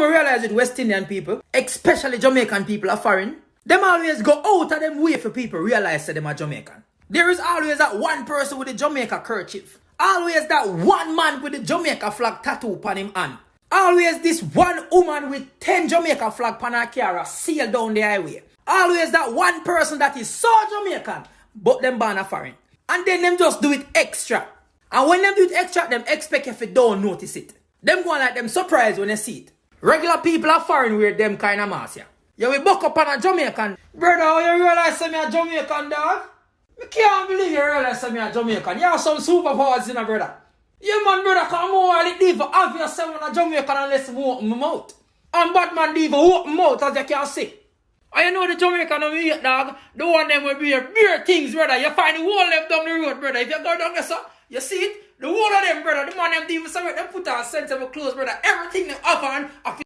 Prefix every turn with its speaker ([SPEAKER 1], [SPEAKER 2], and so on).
[SPEAKER 1] I realize with West Indian people, especially Jamaican people are foreign, them always go out of them way for people realize that them are Jamaican. There is always that one person with the Jamaica kerchief. Always that one man with the Jamaica flag tattoo upon him hand. Always this one woman with 10 Jamaica flag pan her car sail down the highway. Always that one person that is so Jamaican, but them born a foreign. And then them just do it extra. And when them do it extra, them expect if you don't notice it. Them go like them surprised when they see it. Regular people are foreign wear them kind of mask. You will buck up on a Jamaican. Brother, how you realize me a Jamaican, dog? I can't believe you realize me a Jamaican. You have some superpowers in a brother. You man, brother, come on, it leave obvious someone a Jamaican unless you open my mouth. And Batman leave open mouth as you can see. And you know the Jamaican of me, dog, the one them will be beer things, brother. You find the whole left down the road, brother. If you go down there, sir, you see it? The whole of them, brother, the man them even some them put on sensible clothes, brother. Everything they offer and